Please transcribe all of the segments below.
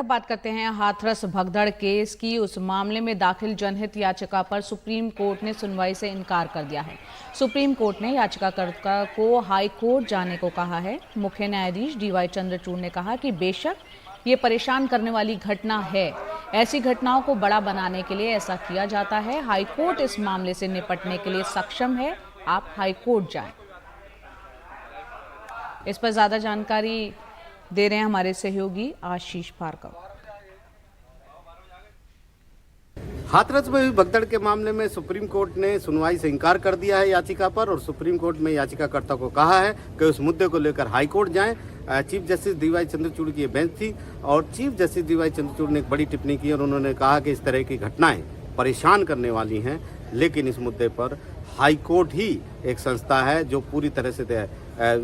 बात करते हैं हाथरस भगदड़ केस की। उस मामले में दाखिल जनहित याचिका पर सुप्रीम कोर्ट ने सुनवाई से इनकार कर दिया है। सुप्रीम कोर्ट ने याचिकाकर्ता को हाई कोर्ट जाने को कहा है। मुख्य न्यायाधीश डीवाई चंद्रचूड़ ने कहा कि बेशक ये परेशान करने वाली घटना है, ऐसी घटनाओं को बड़ा बनाने के लिए ऐसा किया जाता है। हाई कोर्ट इस मामले से निपटने के लिए सक्षम है, आप हाई कोर्ट जाएं। इस पर ज्यादा जानकारी दे रहे हैं हमारे सहयोगी आशीष भार्गव। हाथरस में हुई भगदड़ के मामले में सुप्रीम कोर्ट ने सुनवाई से इनकार कर दिया है याचिका पर, और सुप्रीम कोर्ट में याचिकाकर्ता को कहा है कि उस मुद्दे को लेकर हाई कोर्ट जाएं। चीफ जस्टिस डीवाई चंद्रचूड़ की ये बेंच थी और चीफ जस्टिस डीवाई चंद्रचूड़ ने एक बड़ी टिप्पणी की और उन्होंने कहा कि इस तरह की घटनाएं परेशान करने वाली हैं, लेकिन इस मुद्दे पर हाई कोर्ट ही एक संस्था है जो पूरी तरह से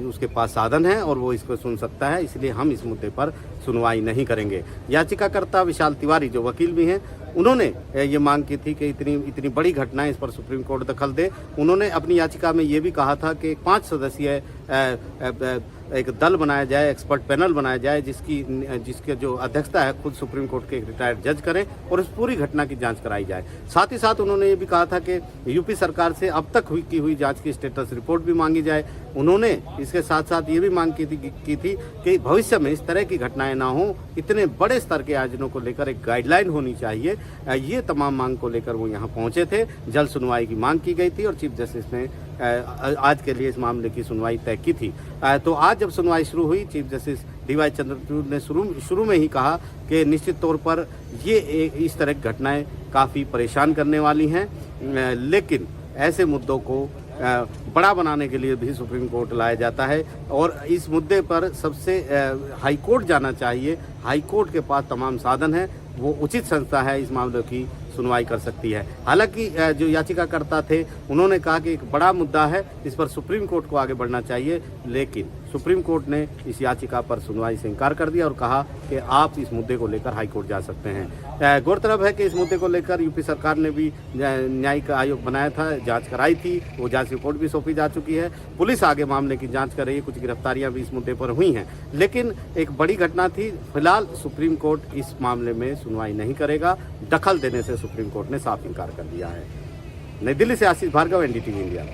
उसके पास साधन है और वो इसको सुन सकता है, इसलिए हम इस मुद्दे पर सुनवाई नहीं करेंगे। याचिकाकर्ता विशाल तिवारी जो वकील भी हैं, उन्होंने ये मांग की थी कि इतनी बड़ी घटनाएं इस पर सुप्रीम कोर्ट दखल दे। उन्होंने अपनी याचिका में ये भी कहा था कि 5 सदस्यीय एक दल बनाया जाए, एक्सपर्ट पैनल बनाया जाए, जिसके जो अध्यक्षता है खुद सुप्रीम कोर्ट के एक रिटायर्ड जज करें और इस पूरी घटना की जांच कराई जाए। साथ ही साथ उन्होंने ये भी कहा था कि यूपी सरकार से अब तक की हुई जांच की स्टेटस रिपोर्ट भी मांगी जाए। उन्होंने इसके साथ साथ ये भी मांग की थी कि भविष्य में इस तरह की घटनाएं ना हो, इतने बड़े स्तर के आयोजनों को लेकर एक गाइडलाइन होनी चाहिए। ये तमाम मांग को लेकर वो यहाँ पहुंचे थे। जल्द सुनवाई की मांग की गई थी और चीफ जस्टिस ने आज के लिए इस मामले की सुनवाई तय की थी। तो आज जब सुनवाई शुरू हुई, चीफ जस्टिस डीवाई चंद्रचूड़ ने शुरू में ही कहा कि निश्चित तौर पर ये इस तरह की घटनाएं काफ़ी परेशान करने वाली हैं, लेकिन ऐसे मुद्दों को बड़ा बनाने के लिए भी सुप्रीम कोर्ट लाया जाता है और इस मुद्दे पर सबसे हाई कोर्ट जाना चाहिए। हाई कोर्ट के पास तमाम साधन है, वो उचित संस्था है, इस मामले की सुनवाई कर सकती है। हालांकि जो याचिकाकर्ता थे उन्होंने कहा कि एक बड़ा मुद्दा है, इस पर सुप्रीम कोर्ट को आगे बढ़ना चाहिए, लेकिन सुप्रीम कोर्ट ने इस याचिका पर सुनवाई से इनकार कर दिया और कहा कि आप इस मुद्दे को लेकर हाई कोर्ट जा सकते हैं। गौरतलब है कि इस मुद्दे को लेकर यूपी सरकार ने भी न्यायिक आयोग बनाया था, जांच कराई थी, वो जांच रिपोर्ट भी सौंपी जा चुकी है। पुलिस आगे मामले की जांच कर रही है, कुछ गिरफ्तारियां भी इस मुद्दे पर हुई हैं, लेकिन एक बड़ी घटना थी। फिलहाल सुप्रीम कोर्ट इस मामले में सुनवाई नहीं करेगा, दखल देने से सुप्रीम कोर्ट ने साफ इनकार कर दिया है। नई दिल्ली से आशीष भार्गव, NDTV इंडिया।